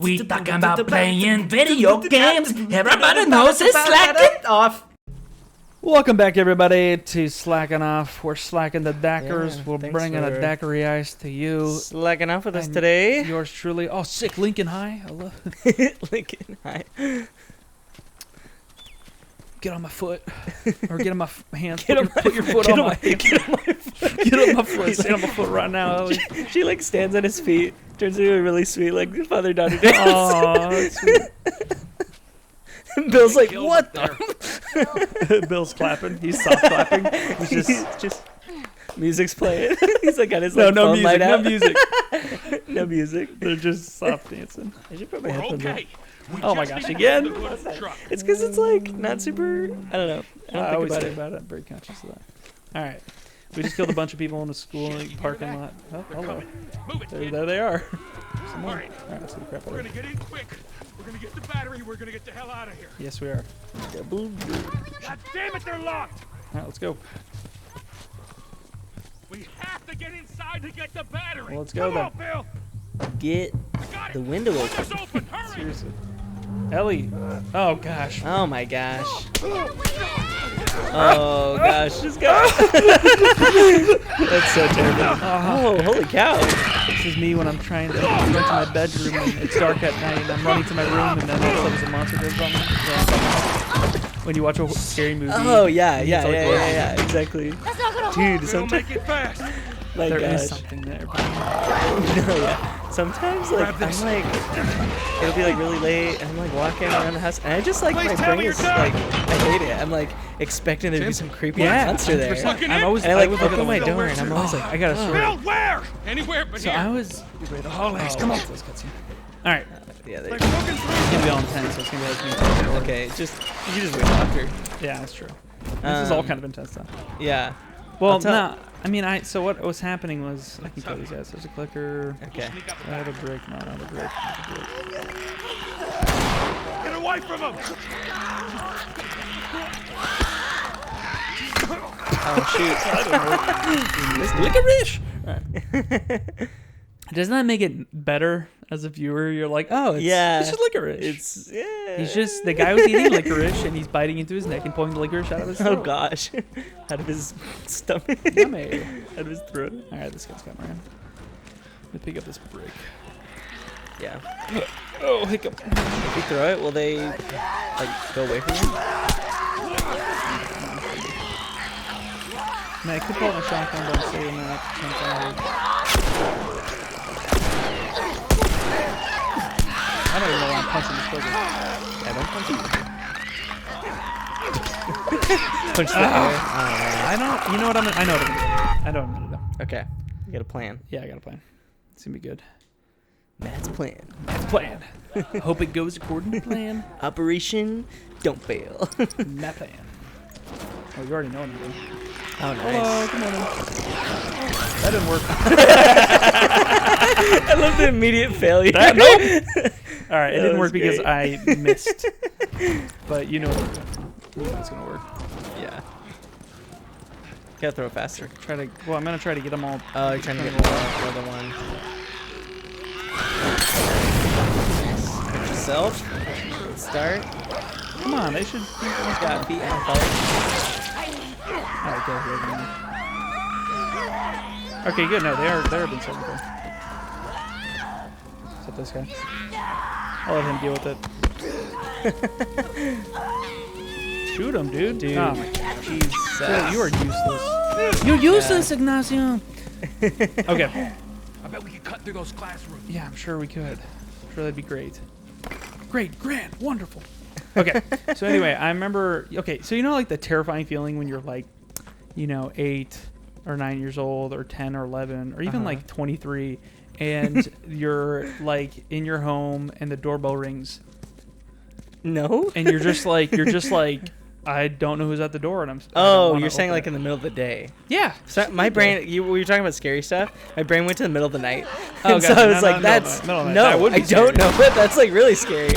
We talking about playing video games. Everybody knows it's slacking off. Welcome back, everybody, to Slacking Off. We're slacking the Dackers. Yeah, We're bringing a daiquiri ice to you. Slacking off with us today. Yours truly. Oh, sick. Lincoln High. I love Lincoln High. Get on my foot. Or get on my hands. Put your foot on my foot. Get on my foot. Get on my foot. Stand on my foot right now, Ellie. She like stands on his feet. Turns into a really sweet like father-daughter dance. Aw, that's sweet. And Bill's like, what the? Bill's clapping. He's soft clapping. He's just music's playing. He's like got his No phone music. light No out. music. No music. They're just soft dancing. I should put my headphones on. Oh my gosh, again? It's because it's like not super. I don't know. I always think about about it. I'm very conscious of that. All right. We just killed a bunch of people in the school parking lot. Oh, hello. There they are. Some more. All right, let's get the crap out We're of gonna here. get in quick. We're gonna get the battery. We're gonna get the hell out of here. Yes, we are. God damn it, they're locked. All right, let's go. We have to get inside to get the battery. Well, let's go Come on, Bill. Get I got it. the window Windows open. open. Hurry. Seriously. Ellie. Oh, gosh. Oh my gosh. Oh gosh, this guy. That's so terrible. Oh, holy cow. This is me when I'm trying to run to my bedroom and it's dark at night and I'm running to my room and then all of a sudden a monster goes on me. When you watch a scary movie. Oh yeah, and yeah, it's yeah, like, yeah, yeah, exactly. That's not gonna Dude, Bill, sometimes make it fast. like There is gosh. something there. No, yeah. Sometimes like Grab this. I'm like it'll be like really late and I'm like walking around the house and I just like Please my tell me brain you're is done. like I hate it. I'm like expecting there to be some creepy Yeah, monster there. 100%. Fucking I'm in. always, And I like would look at open the my window. door and I'm always like, I got a story. Bill, where? Anywhere but So here. I was. Oh, legs, come on. Let's cut some. All right. yeah, They're there. smoking It's through. gonna be all intense, so it's gonna be like me. Okay, just you just wait after. Yeah, that's true. This is all kind of intense stuff. Yeah. Well, I'll tell- no. I mean, so what was happening was I can kill these guys. There's a clicker. Okay. I have a brick. No, I don't have a brick. I have a brick. Get away from him. Oh shoot. Licorice. Doesn't that make it better as a viewer? You're like, oh, it's, Yeah. it's just licorice. It's yeah. He's just the guy was eating licorice and he's biting into his neck and pulling the licorice out of his throat. Oh gosh. Out of his stomach. Yummy. Out of his throat. All right, this guy's coming around. Let me pick up this brick. Yeah. Oh, hiccup. If you throw it, will they like go away from you? Man, I could pull out my shotgun, but I'm saving that. I don't even know why I'm punching this trigger. Yeah, don't punch it. Punch the air. I don't. You know what I'm. I know what I'm gonna do. I know what I'm gonna do. Okay. You got a plan. Yeah, I got a plan. It's gonna be good. Matt's plan. Plan. Hope it goes according to plan. Operation Don't Fail. Methane. Oh, you already know what I'm doing. Oh, nice. Hello, good morning. That didn't work. I love the immediate failure. Nope. All right, it That didn't was work because great. I missed. But you know it's gonna work. Yeah. Gotta throw it faster. Well, I'm gonna try to get them all. Oh, you're trying to get another one. Nice. Hurt yourself. Good start. Come on, they should. Got feet on fire. All right, go. Okay, good. No, they're being set for. Except this guy. I'll let him deal with it. Shoot him, dude. Dude. Oh my God. Jesus. Dude, you are useless. You're useless, Ignacio. Okay. I bet we could cut through those classrooms. Yeah, I'm sure we could. I'm sure that'd be great. Great, grand, wonderful. Okay. So anyway, I remember. Okay, so you know, like the terrifying feeling when you're like, 8 or 9 years old, or 10 or 11, or even like 23, and you're like in your home and the doorbell rings, No? and you're just like, I don't know who's at the door, and I don't Oh, wanna you're saying open like it. in the middle of the day. Yeah. So my brain, we were talking about scary stuff. My brain went to the middle of the night. Oh, And so gotcha. I No, was no, like, no, that's, middle of the night. no, That would be I don't scary. know, but that's like really scary.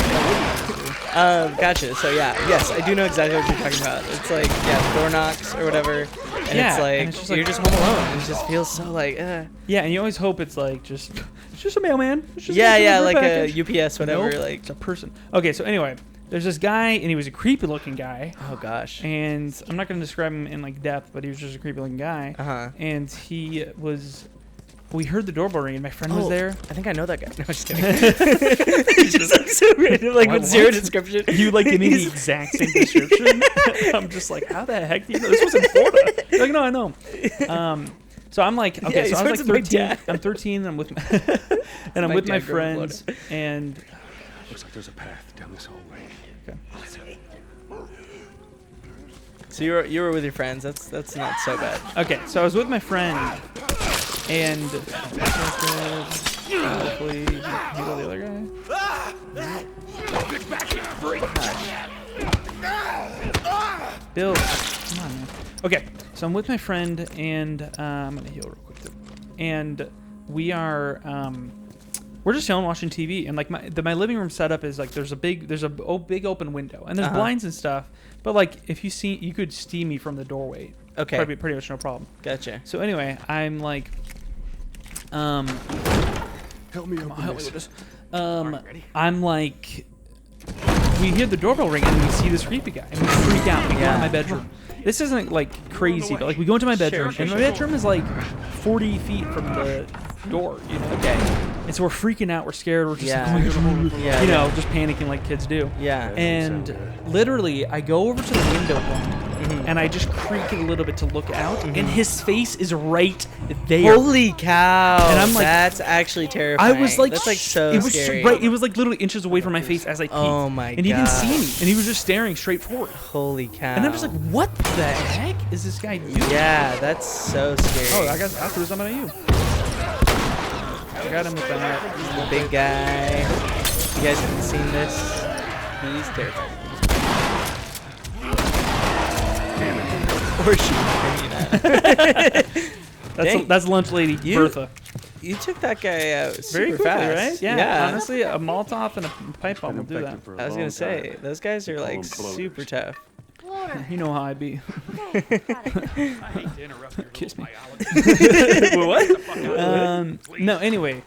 Gotcha. So yeah, yes, I do know exactly what you're talking about. It's like, yeah, door knocks or whatever. And Yeah, it's like, and it's just you're like, just home alone. It just feels so like, Yeah, and you always hope it's like just just a mailman. It's just Yeah, a yeah, delivery like package." a UPS, whatever. Nope, Like, it's a person. Okay, so anyway, there's this guy, and he was a creepy-looking guy. oh gosh. And I'm not going to describe him in like depth, but he was just a creepy-looking guy. Uh-huh. And he was. We heard the doorbell ring, and my friend was there. I think I know that guy. No, I'm just kidding. It's just like so random, like with zero description. You like give me the exact same description. I'm just like, how the heck do you know? This was in Florida. You're like, no, I know. So I'm like, okay, Yeah, so I was he's like friends with my 13. dad. I'm 13, and I'm with my, and I'm My with my dad grew up in friends, and Looks like there's a path down this hallway. okay. So you were with your friends. That's not so bad. Okay, so I was with my friend, and hopefully you know the other guy. Bill, come on, man. Okay, so I'm with my friend, and I'm gonna heal real quick too. And we are we're just chilling, watching TV, and like my living room setup is like there's a big open window, and there's blinds and stuff. But like if you could see me from the doorway. Okay. Probably pretty much no problem. Gotcha. So anyway, I'm like, Help me help me open with this. this. I'm like, we hear the doorbell ring and we see this creepy guy and we freak out. We go into my bedroom. This isn't like crazy, but like we go into my bedroom and my bedroom is like 40 feet from the door. You know? Okay. And so we're freaking out. We're scared. We're just Yeah. like, Yeah, you know, yeah. just panicking like kids do. Yeah. And literally, I go over to the window blind, and I just creak it a little bit to look out, and his face is right there. Holy cow! And I'm like- that's actually terrifying. I was like, that's like so it was scary. right. It was like literally inches away from my face as I peeked. Oh my And he didn't see God. me, and he was just staring straight forward. Holy cow! And I'm just like, what the heck is this guy doing? yeah, that's so scary. Oh, I got afterwards. I'm on you. I got him with that. Big guy. You guys haven't seen this? He's terrifying. Or she, you know. That's lunch lady Bertha. You took that guy out super Very quickly, fast, right? Yeah. Honestly, a Molotov and a pipe bomb will do that. I was gonna say those guys are like super tough. You know how I be. I hate to interrupt your Kiss little me. biology. What? No. Anyway,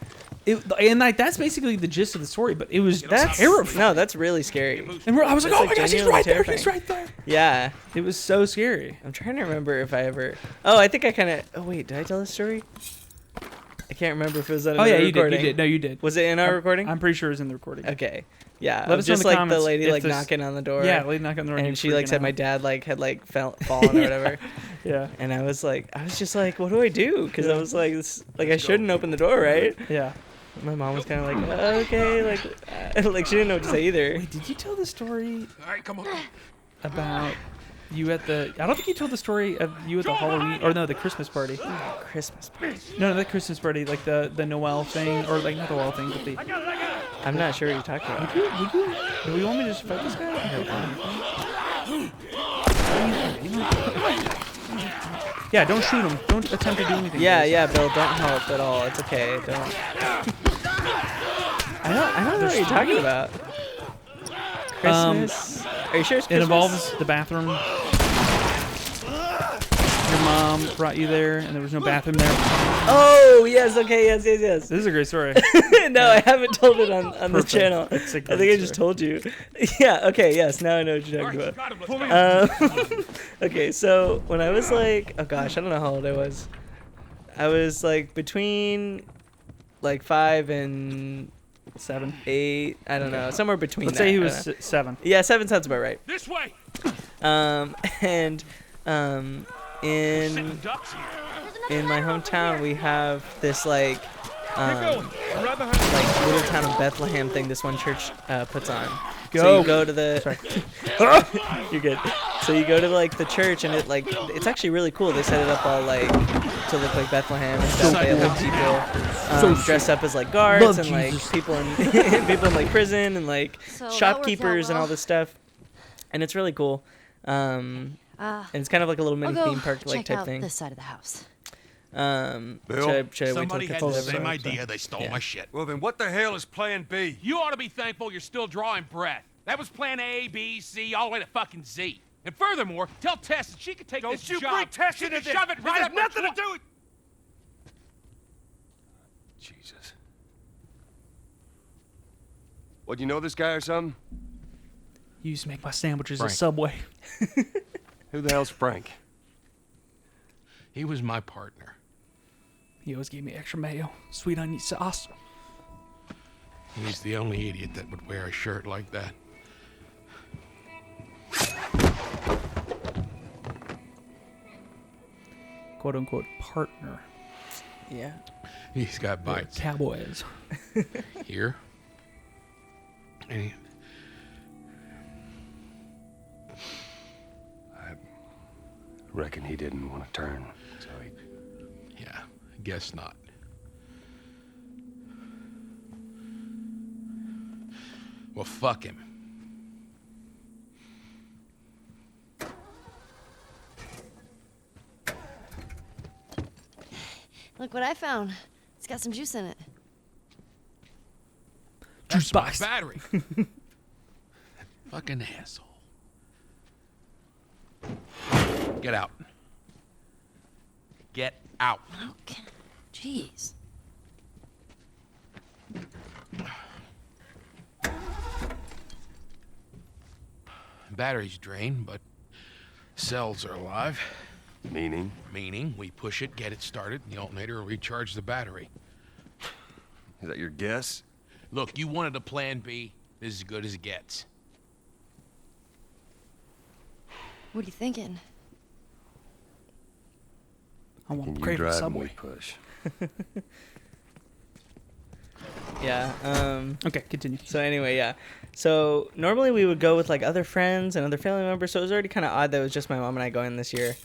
and like that's basically the gist of the story. But it was That's terrifying. No, that's really scary. And I was like, That's, oh like, my gosh, he's genuinely right there. terrifying. He's right there. Yeah. It was so scary. I'm trying to remember if I ever. Oh, I think I kind of. Oh wait, did I tell this story? I can't remember if it was on Oh yeah, another you did. recording. You did. No, you did. Was it in our recording? I'm pretty sure it was in the recording. Okay. Yeah. Let us know in just the like comments the lady if like there's- knocking on the door. Yeah, lady knocking on the door. And she like freaking said my out. dad like had like fallen or whatever. Yeah. And I was just like, what do I do? Because I was like, like I shouldn't open the door, right? Yeah. My mom was kind of like, okay, like she didn't know what to say either. Wait, did you tell the story All right, come on. about you at the? I don't think you told the story of you at the Halloween or no, the Christmas party. Christmas party. No, the Christmas party, like the Noel thing, or like not the Noel thing, but the. I'm not sure what you're talking about. Do you want me to just fight this guy? Yeah, don't shoot him. Don't attempt to do anything. Yeah, guys. yeah, Bill, don't help at all. It's okay. Don't. I don't know what you're talking about. Christmas. Are you sure it's Christmas? It involves the bathroom. Your mom brought you there, and there was no bathroom there. Oh yes, okay, yes. This is a great story. No, I haven't told it on the Perfect. channel. It's a I great think I just story. told you. Yeah. Okay. Yes. Now I know what you're talking about. Got him. Let's go. Okay, so when I was like, oh gosh, I don't know how old I was. I was like between like 5 and 7. 8. I don't know, somewhere between. Let's that. say he I was don't know. 7. Yeah, 7 sounds about right. This way. And Sitting in ducks here. my hometown we have this like Keep going. I'm right behind you. like little town of Bethlehem thing this one church puts on. So Go. you go to the. You're good. So you go to like the church and it like it's actually really cool. They set it up all like to look like Bethlehem and stuff. They have like people dressed up as like guards Love and like Jesus. people in people in like prison and like So that worked out shopkeepers and all well. this stuff. And it's really cool. And it's kind of like a little I'll mini go theme park like check type out thing. this side of the house. Should I wait till Somebody it had gets the over? same idea. They stole Yeah. my shit. Well, then what the hell is plan B? You ought to be thankful you're still drawing breath. That was plan A, B, C, all the way to fucking Z. And furthermore, tell Tess that she could take this job. bring Tess she into can this. shove it right This up has nothing her to do with... Jesus. What, you know this guy or something? You used to make my sandwiches Frank. at Subway. Who the hell's Frank? He was my partner. He always gave me extra mayo, sweet onion sauce. He's the only idiot that would wear a shirt like that. Quote unquote partner. Yeah. He's got bites Cowboys. here. And he, Reckon he didn't want to turn, so he... yeah, I guess not. Well, fuck him. Look what I found. It's got some juice in it. Juice box. My battery. Fucking asshole. Get out. Get out. Okay. Jeez. Battery's drained, but cells are alive. Meaning? Meaning, we push it, get it started, and the alternator will recharge the battery. Is that your guess? Look, you wanted a plan B. This is as good as it gets. What are you thinking? I want Can to you crave a drive and Subway. we push? Yeah. Okay, continue. So anyway, yeah. So normally we would go with like other friends and other family members. So it was already kind of odd that it was just my mom and I going this year.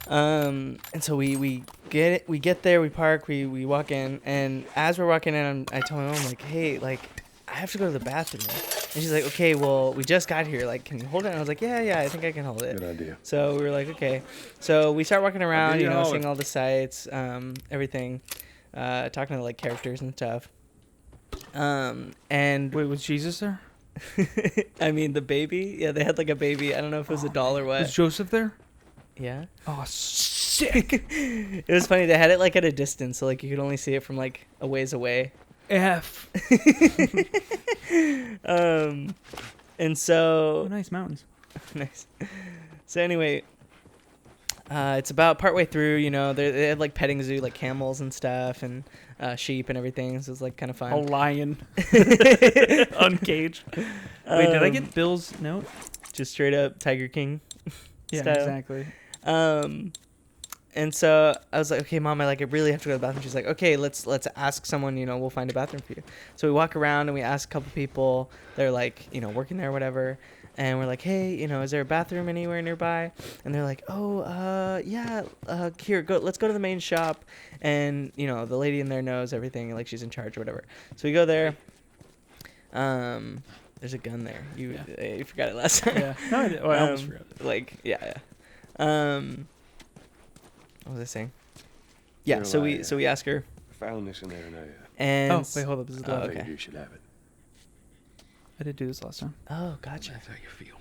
And so we get there, we park, we walk in, and as we're walking in, I told my mom like, hey, like I have to go to the bathroom. And she's like, okay, well we just got here, like can you hold it? And I was like, yeah, I think I can hold it. Good idea. So we were like, okay. So we start walking around, you hold seeing it. all the sights, everything, talking to like characters and stuff. And Wait, was Jesus there? I mean the baby, yeah, they had like a baby. I don't know if it was a doll or what. Was Joseph there? Yeah. Oh, sick. It was funny. They had it like at a distance, so like you could only see it from like a ways away. F. And so Oh, nice mountains. nice. So anyway, it's about partway through. They had like petting zoo, like camels and stuff, and sheep and everything. So it was like kind of fun. A lion. Uncaged. Wait, did I get Bill's note? Just straight up Tiger King? Yeah, style. exactly. And so I was like, okay, Mom, I really have to go to the bathroom. She's like, okay, let's ask someone, we'll find a bathroom for you. So we walk around and we ask a couple people. They're like, working there or whatever. And we're like, hey, is there a bathroom anywhere nearby? And they're like, oh, yeah, here, let's go to the main shop. And, the lady in there knows everything, like she's in charge or whatever. So we go there. There's a gun there. You forgot it last time. Yeah. No, I did. Oh, I almost forgot. Yeah. What was I saying? Yeah, You're so lying. we ask her, Found this in there, no, yeah. and Oh, wait, hold up. This is the Oh, last. okay. Figured you should have it. I did do this last time. Oh, gotcha. That's how you feel.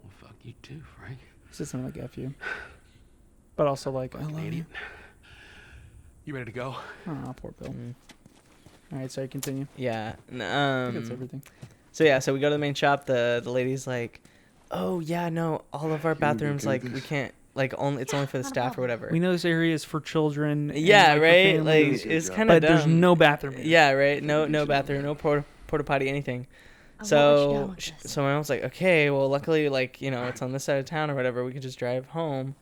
Well, fuck you too, Frank. This isn't like F you. But also like, I Fucking love you. idiot. You ready to go? Oh, poor Bill. Mm, All right, sorry, continue. yeah. I think that's everything. So we go to the main shop. The lady's like, oh yeah, no, all of our Can we bathrooms get like this? we can't it's only for the staff or whatever. We know this area is for children. and, Yeah, like, for right. families, Like it's But kind of but dumb. there's no bathroom. here. Yeah, right. No bathroom, no porta potty, anything. I won't let you So down with this. so my mom's like, okay, well, luckily, it's on this side of town or whatever. We can just drive home.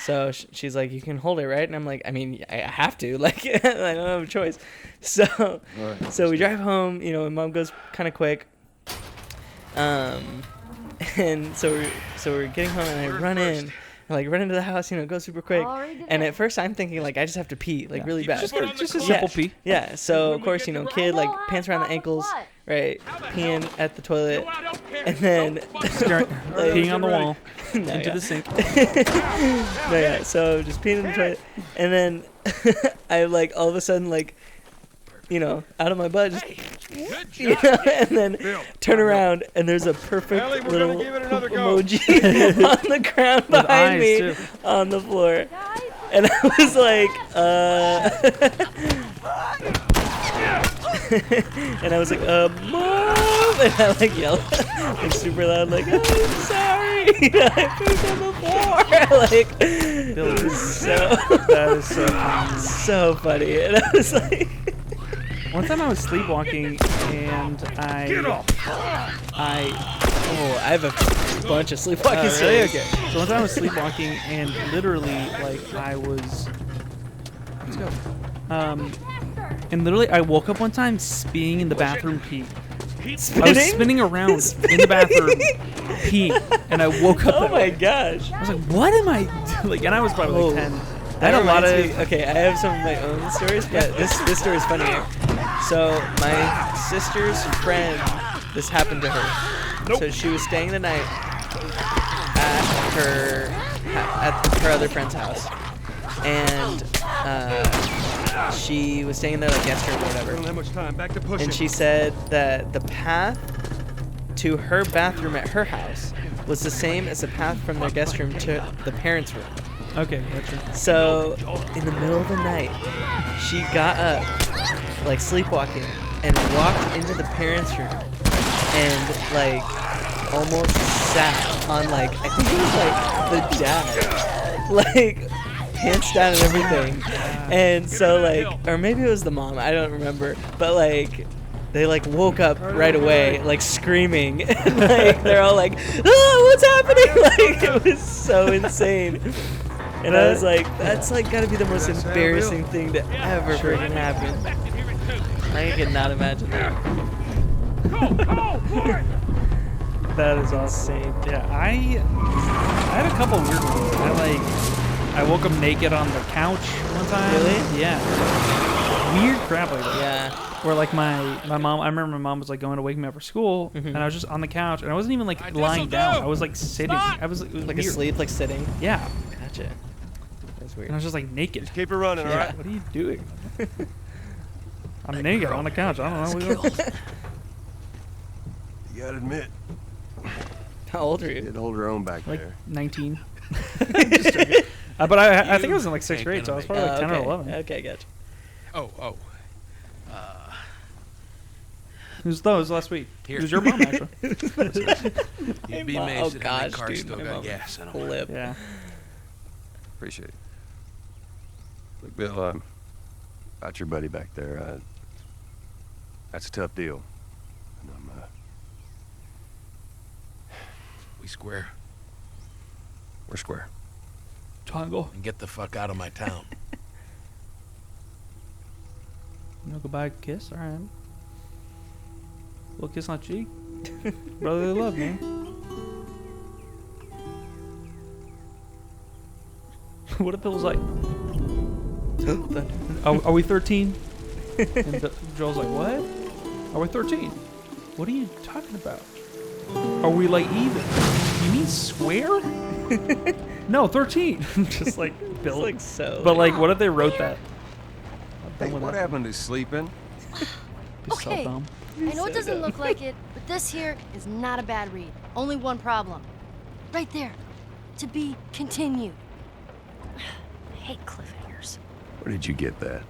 So she's like, you can hold it, right? And I'm like, I mean, I have to. Like, I don't have a choice. So All right, so we let's drive home. And Mom goes kind of quick. And so we're getting home, and I You're run first. in. Run into the house, go super quick. Already did And it. at first, I'm thinking, I just have to pee, Yeah. really You bad. just put on the Just a clothes. simple pee. Yeah, so When of we course, get to kid, I know, pants I around the thought ankles, what? right, How the peeing hell? at the toilet. No, I don't care. And then- Don't fucking- Peeing on the wall. No, into yeah. the sink. No, yeah, so just peeing in the toilet. And then I, all of a sudden, out of my butt, just, Good job. and then Bill, turn around, and there's a perfect Ellie, we're little gonna give it another go. emoji on the ground With behind eyes, me too. on the floor. Guys, And I was like, And I was like, Mom! And I like yelled like super loud, like, I'm sorry. I pooped on the floor. Like, Billy, it was so, that is so funny. so funny. And I was like, One time I was sleepwalking and I have a bunch of sleepwalking really? stories. Okay. So one time I was sleepwalking and literally like I was let's go. And literally I woke up one time being in the bathroom peeing. I was spinning around in the bathroom peeing and I woke up. Oh my gosh. I was like, what am I doing? Like, and I was probably like 10. That had a lot reminds of me, okay, I have some of my own stories, but this story is funnier. So my sister's friend, this happened to her. So she was staying the night at her other friend's house, and she was staying there like guest room or whatever. Don't have much time. Back to pushing. And she said that the path to her bathroom at her house was the same as the path from their guest room to the parents' room. okay, gotcha. So, in the middle of the night, she got up, like sleepwalking, and walked into the parents' room, and like almost sat on like I think it was like the dad, like pants down and everything, and so like, or maybe it was the mom, I don't remember, but like they like woke up right away, like screaming, and like they're all like, "Oh, what's happening?" Like it was so insane. And I was like, that's like gotta be the most embarrassing thing to ever freaking happen. I cannot imagine that. That is awesome. Yeah, I had a couple weird ones. I woke up naked on the couch one time. Really? Yeah. Weird crap like that. Yeah. Where like my mom, I remember my mom was like going to wake me up for school, and I was just on the couch, and I wasn't even like lying down. I was like sitting. I was it was Like weird. asleep, like sitting. Yeah. Gotcha. That's weird. And I was just like naked. Keep it running, all right? What are you doing? I'm naked on the couch. I don't know. You gotta admit, How old are you? you'd hold her own back Like there. 19. But I think I was in like 6th grade, so I was probably like 10 okay. or 11. Okay, gotcha. It was last week. Here. It was your mom, actually. You'd be Oh amazed how many gosh, cars dude, still my got mom gas in them. Flip. Yeah. Appreciate it. Look, Bill, about your buddy back there, that's a tough deal. And We square we're square. Triangle. and get the fuck out of my town. You know, goodbye kiss? Alright. Little kiss on the cheek. Brotherly love, man. What if it was like, are we 13? And Joel's like, what? Are we 13? What are you talking about? Are we like even? You mean square? No, 13. Just like Bill. It's like so. But like, what if they wrote that? Hey, what happened to sleeping? Be so Okay. dumb. I know it doesn't look like it, but this here is not a bad read. Only one problem. Right there. To be continued. I hate cliffhangers. Where did you get that?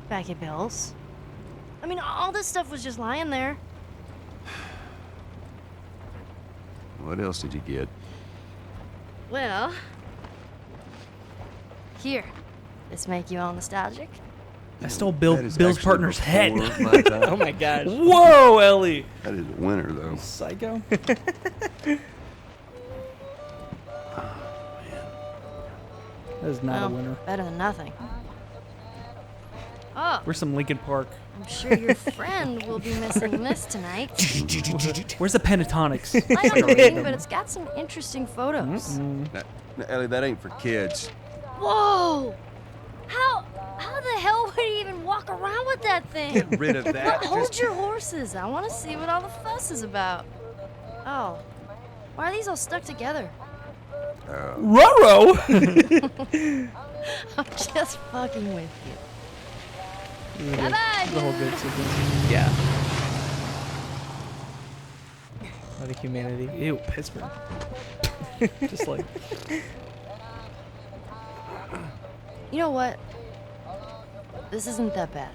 Back at Bill's. I mean, all this stuff was just lying there. What else did you get? Well, here. This make you all nostalgic? I stole That is Bill's actually partner's head. before my time. Oh my gosh. Whoa, Ellie. That is a winner, though. Psycho. That is not a Well, winner. better than nothing. Oh, Where's some Lincoln Park? I'm sure your friend will be missing this tonight. Where's the pentatonics? I know the ring, but it's got some interesting photos. Now, Ellie, that ain't for kids. Whoa! How the hell would he even walk around with that thing? Get rid of that. Hold Just your horses. I want to see what all the fuss is about. Oh, why are these all stuck together? Roro. I'm just fucking with you. Bye-bye, The whole dude. good sequence. Yeah. What a humanity. Ew, Pittsburgh. Just like You know what? This isn't that bad.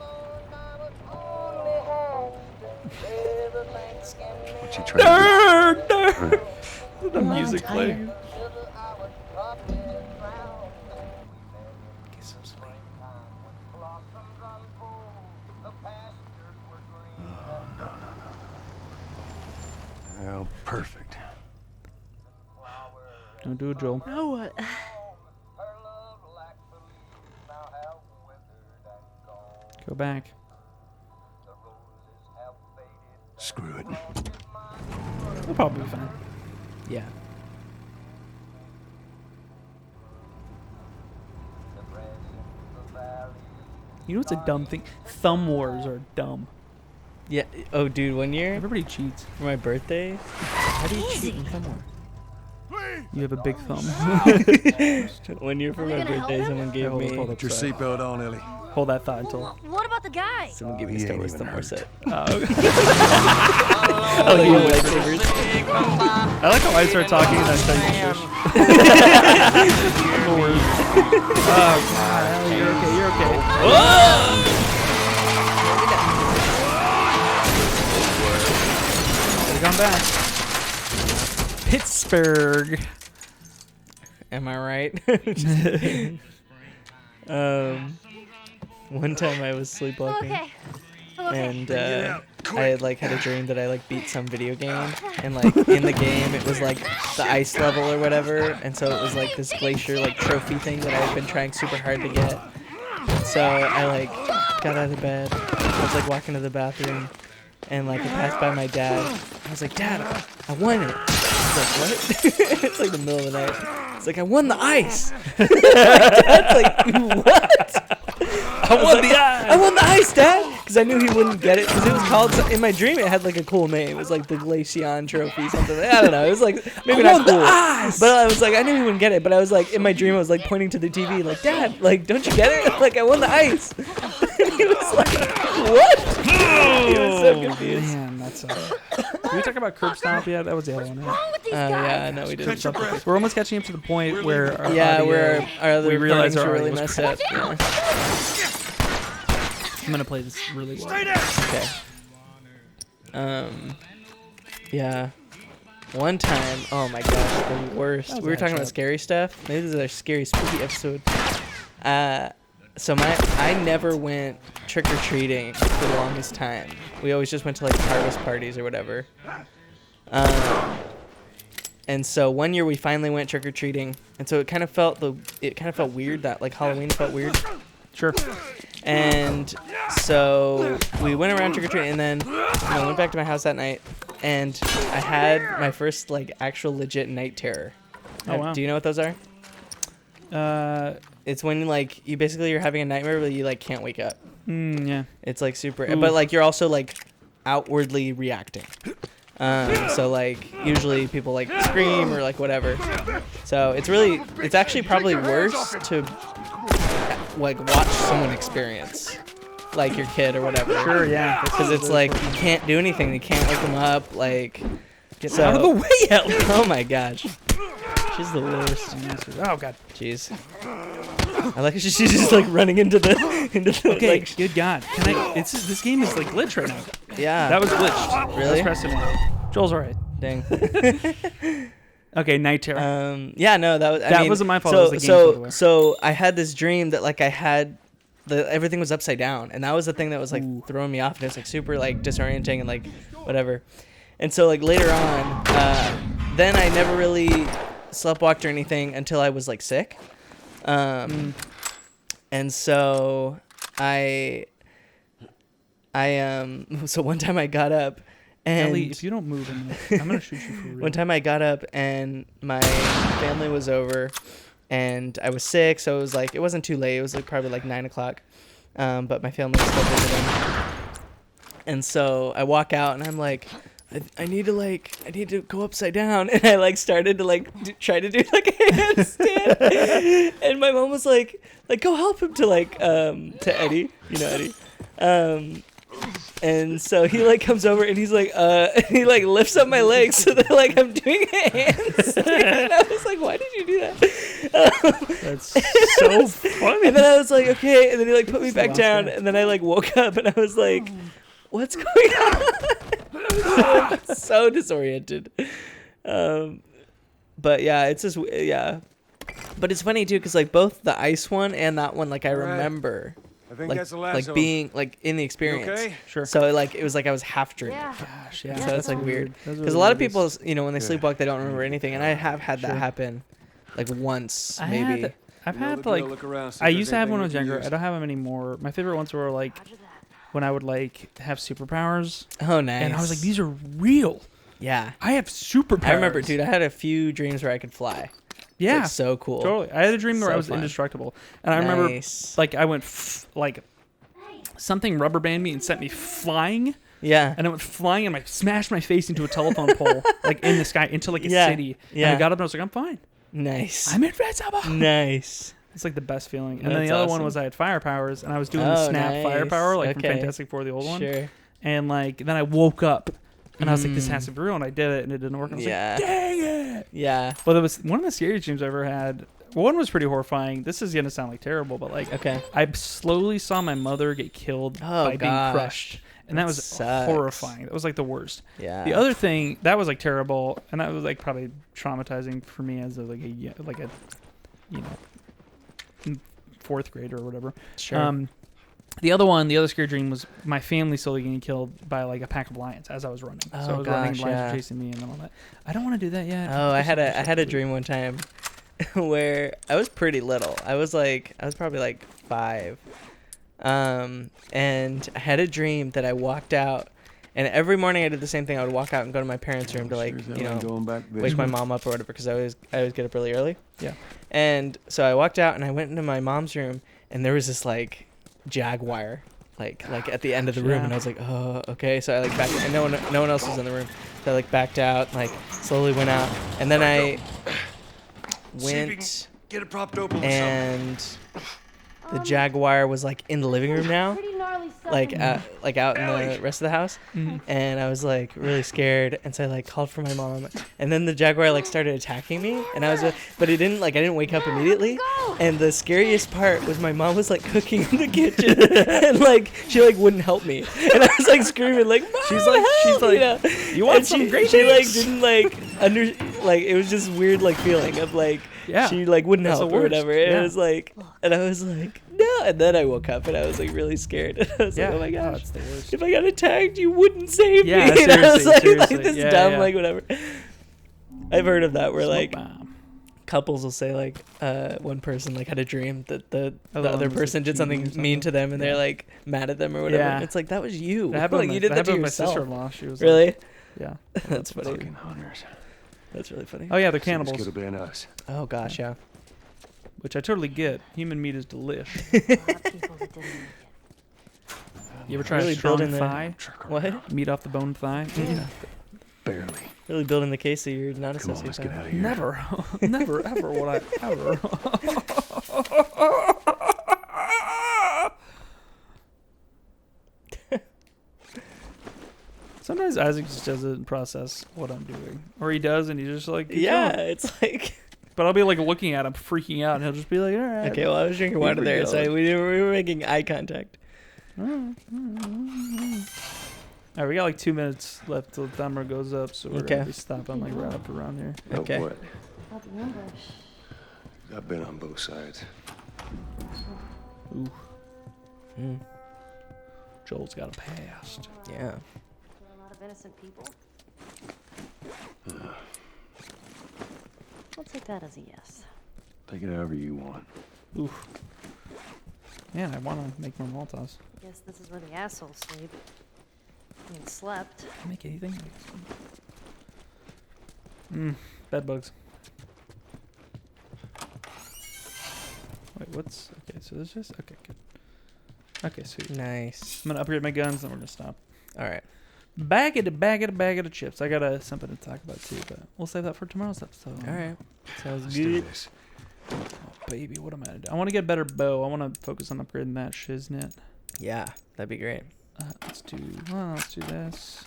What you trying to do? The Come on, music Tyler. playing. Oh, perfect. Don't do it, Joel. No. Go back. Screw it. We'll probably be fine. Yeah. You know what's a dumb thing? Thumb wars are dumb. Yeah. Oh, dude, one year Everybody cheats. for my birthday. How do you cheat in Thumb War? You have a big thumb. 1 year for Are we my gonna help birthday, him? someone gave Hold me. up, Put your seatbelt on, Ellie. Hold that thought until. What about the guy? Someone gave me He Star ain't Wars even Thumb War hurt. set. Oh, Oh, you lightsabers. I like how I start talking and I start to shush. Oh, God. You're okay. You're okay. Should've gone back. Pittsburgh. Am I right? One time I was sleepwalking. Okay. Okay. And I had had a dream that I beat some video game, and in the game it was the ice level or whatever, and so it was this glacier trophy thing that I had been trying super hard to get. So I got out of bed, I was walking to the bathroom, and I passed by my dad. I was like, Dad, I won it. He's like, what? It's the middle of the night. It's I won the ice. My dad's what? I won the ice, Dad! Because I knew he wouldn't get it. Because it was called, in my dream, it had a cool name. It was the Glaceon Trophy, something. I don't know. It was maybe not cool. But I was I knew he wouldn't get it. But I was in my dream, I was pointing to the TV, Dad, don't you get it? I won the ice. And he was what? He was so confused. Man, that's. Did we talk about Curb Stomp yet? That was the other one, right? What's wrong with these guys? Yeah, no, we didn't. We're almost catching up to the point where our Where audio, our other we realized recordings our were really audio was messed up. Yeah. I'm gonna play this really well. Okay. Yeah. One time, oh my gosh, the worst. We were talking about scary stuff. Maybe this is our scary spooky episode. So I never went trick or treating for the longest time. We always just went to harvest parties or whatever. And so one year we finally went trick or treating, and so it kind of felt weird that Halloween felt weird. Sure. And so we went around trick or treating, and then I went back to my house that night, and I had my first actual legit night terror. Oh, wow. Do you know what those are? It's when you're having a nightmare but you can't wake up. Yeah. It's super, Ooh. but you're also outwardly reacting. So usually people scream or whatever. So it's actually probably worse to watch someone experience, your kid or whatever. Sure, yeah. Because it's you can't do anything. You can't wake them up. Get out of the way, Ellie. Oh my gosh, she's the worst. Oh God. Jeez. I like how she's just running into the Okay. Good God. Can I? This game is glitched right now. Yeah. That was glitched. Really? Let's press it. Joel's alright. Dang. Okay, night terror. Yeah, no, that wasn't my fault, it was the game, by the way. So I had this dream that I had everything was upside down, and that was the thing that was throwing me off, and it was super disorienting and whatever. And so later on, then I never really sleptwalked or anything until I was sick. And so so one time I got up. And Ellie, if you don't move, I'm gonna shoot you for real. one time I got up and my family was over, and I was sick, so it was it wasn't too late. It was probably 9 o'clock, but my family was still visiting. And so I walk out and I'm I need to go upside down, and I started to try to do a handstand, and my mom was go help him to Eddie, you know Eddie. And so he like comes over and he's like, and he like lifts up my legs so that like I'm doing a handstand. And I was like, why did you do that? That's so funny. And then I was like, okay. And then he like put me back down. And then I like woke up and I was like, what's going on? I was so disoriented. But yeah, it's just yeah. But it's funny too, cause like both the ice one and that one, like I remember. I think Like, that's the last like of being like in the them. experience. Okay? Sure. So like it was like I was half dreaming. Yeah. Gosh, yeah. So that's like weird. Those are Because the a lot of weirdest. people, you know, when they Yeah. sleepwalk, they don't remember anything, and I have had that Sure. happen, like once I maybe. had, I've You know had the drill, like look around, see I if used there's to have when I anything was we can younger. use. I don't have them anymore. My favorite ones were like Roger that. when I would like have superpowers, Oh, nice. and I was like, these are real. Yeah. I have superpowers. I remember, dude. I had a few dreams where I could fly. It's, Yeah, like, so cool. totally. I had a dream where I So was fun. indestructible, and I remember Nice. like I went like something rubber banded me and sent me flying, Yeah. and I went flying and I smashed my face into a telephone pole like in the sky into like a Yeah, city. yeah. And I got up and I was like, I'm fine. Nice. I'm invincible. Nice. It's like the best feeling. And then That's the other one awesome. was I had fire powers, and I was doing the Oh, snap nice. firepower like from Okay. Fantastic Four, the old one. Sure. And like then I woke up and I was like, this Mm. has to be real, and I did it, and it didn't work. And I was Yeah. like, dang it. Yeah. Well, it was one of the scariest dreams I ever had. One was pretty horrifying. This is gonna sound like terrible, but like Okay. I slowly saw my mother get killed Oh, by being gosh. crushed, and that That was sucks. horrifying. That was like the worst. Yeah. The other thing that was like terrible, and that was like probably traumatizing for me as a you know, fourth grader or whatever. Sure. The other scary dream was my family slowly getting killed by like a pack of lions as I was running. So I Oh, was running, gosh, lions yeah. were chasing me, and then all that. I don't want to do that yet. Oh, I had a dream one time where I was pretty little. I was probably like 5. And I had a dream that I walked out, and every morning I did the same thing. I would walk out and go to my parents' room to like, you know, wake my mom up or whatever, because I always get up really early. Yeah. And so I walked out and I went into my mom's room, and there was this like Jaguar like at the end of the room, Yeah. and I was like, oh, okay. So I like backed, and no one else was in the room. So I like backed out, like slowly went out, and then I went, Get it propped open. and the Jaguar was like in the living room now, Pretty gnarly stuff. like in out in the rest of the house. Mhm. And I was like really scared, and so I like called for my mom, and then the Jaguar like started attacking me, and I was but it didn't, like I didn't wake up immediately. And the scariest part was my mom was like cooking in the kitchen, and like she like wouldn't help me, and I was like screaming like, Mom, She's like, help! You know? you want And some she, great she like things?" didn't like like it was just weird like feeling of like Yeah. she like wouldn't That's help the or worst. whatever. Yeah. It was like, and I was like, no. And then I woke up and I was like really scared. And I was Yeah. like, oh my gosh, that's the worst. if I got attacked, you wouldn't save Yeah, me. And I was seriously, like seriously. this Yeah, dumb, yeah. like whatever. I've heard of that where Smoke like bomb. couples will say like one person like had a dream that the Other other one was, like, person did cheating something or mean something. to them, and Yeah. they're like mad at them or whatever. Yeah. It's like that was you. That happened Like with you my, did that to happened with my yourself. sister-in-law. She was Really? Like, yeah. That's funny. Fucking hunters. That's really funny. Oh yeah, they're Could cannibals, have been us. Oh gosh, yeah. which I totally get. Human meat is delish. A lot of people that didn't make it. You ever try Really a strong building the- thigh? What? Meat off the bone thigh? Yeah. Barely. Really building the case that you're not a Come on, let's get sociopath. out of here. Never, never, ever would I ever. Sometimes Isaac just doesn't process what I'm doing, or he does, and he's just like, "Keep Yeah, going." it's like. But I'll be like looking at him, freaking out, and he'll just be like, "All right." Okay, well I was drinking water we there, go. so we were making eye contact. All right, we got like 2 minutes left till the timer goes up, so we're Okay. gonna be stopping like right up around here. Oh, Okay. what? About the ambush. I've been on both sides. Ooh, Mm, Joel's got a past. yeah. There are a lot of innocent people. I'll take that as a yes. Take it however you want. Oof. Man, I want to make more Molotovs. Guess this is where the assholes sleep. I mean, slept. Make anything. Bed bugs. Wait, what's okay? So there's just okay, good. Okay, sweet. Nice. I'm gonna upgrade my guns, then we're gonna stop. All right. Bag of the chips. I got something to talk about too, but we'll save that for tomorrow's episode. All right. Sounds Let's do good. this. Oh, baby, what am I gonna do? I want to get a better bow. I want to focus on upgrading that shiznit. Yeah, that'd be great. Let's do this.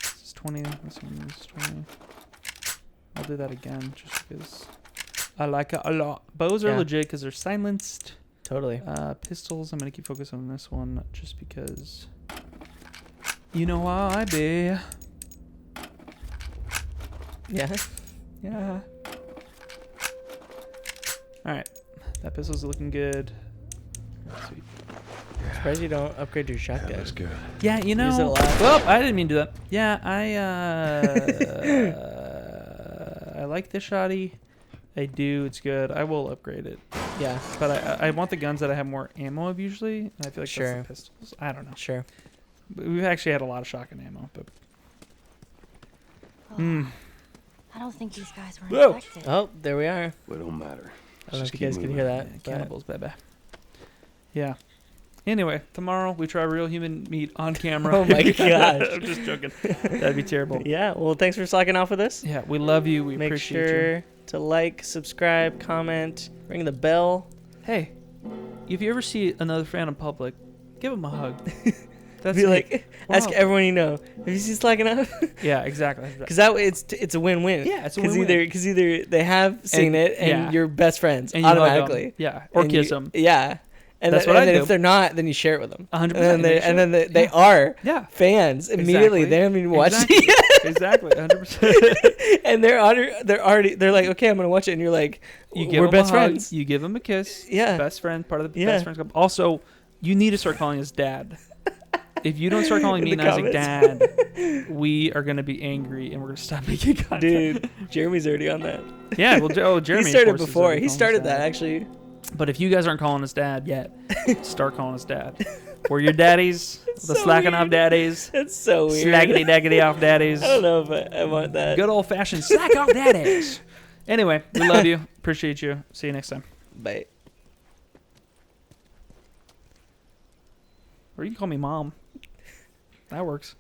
This is 20. This one is 20. I'll do that again just because I like it a lot. Bows are Yeah. legit because they're silenced. Totally. Pistols, I'm going to keep focusing on this one just because you know how I be. Yeah. Yeah. Alright. That pistol's looking good. Sweet. Surprised you don't upgrade your shotgun. That was good. Yeah, you know. Use it a lot. Well, I didn't mean to do that. Yeah, I like this shotty. I do. It's good. I will upgrade it. Yeah. But I want the guns that I have more ammo of usually. And I feel like Sure. that's the pistols. I don't know. Sure. We've actually had a lot of shotgun ammo, but I don't think these guys were Whoa. infected. Oh, there we are. Well, it don't matter. I don't know Just if you guys keep can moving. hear that. but- cannibals, baby. Yeah. Anyway, tomorrow we try real human meat on camera. Oh my gosh. I'm just joking. That'd be terrible. Yeah. Well, thanks for slacking off with us. Yeah, we love you. We Make appreciate sure you. to like, subscribe, comment, ring the bell. Hey, if you ever see another fan in public, give him a hug. That's Be it. like, ask Wow. everyone you know. Have you seen slacking off? Yeah, exactly. Because that way it's a win-win. Yeah, it's a win-win. Because either they have seen And- it and yeah. you're best friends And you hug 'em. automatically. Yeah, or And kiss you- them. Yeah. And That's then, what I and then do. if they're not, then you share it with them. 100%. And then they are Yeah. fans immediately. Exactly. They haven't even watched Exactly. it yet. Exactly. 100%. And they're like, okay, I'm gonna watch it. And you're like, You give we're him best a hug, friends. You give him a kiss. Yeah. Best friend, part of the Yeah. best friends club. Also, you need to start calling us dad. If you don't start calling me In and the Isaac dad, we are going to be angry and we're going to stop making content. Dude, Jeremy's already on that. Yeah, well, Jeremy. He of started course, is before. already He calling us started dad. that actually. But if you guys aren't calling us dad yet, start calling us dad. We're your daddies, the so slacking off weird. daddies, That's so weird. slackety dackety off daddies. I don't know if I want that. Good old fashioned slack off daddies. Anyway, we love you. Appreciate you. See you next time. Bye. Or you can call me mom. That works.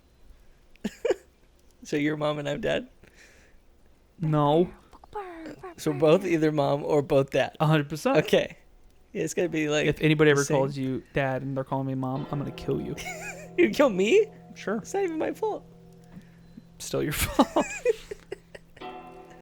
So you're mom and I'm dad. No. So we're both either mom or both dad. 100%. Okay. Yeah, it's gonna be like. If anybody ever same. calls you dad and they're calling me mom, I'm going to kill you. You kill me? Sure. It's not even my fault. Still your fault.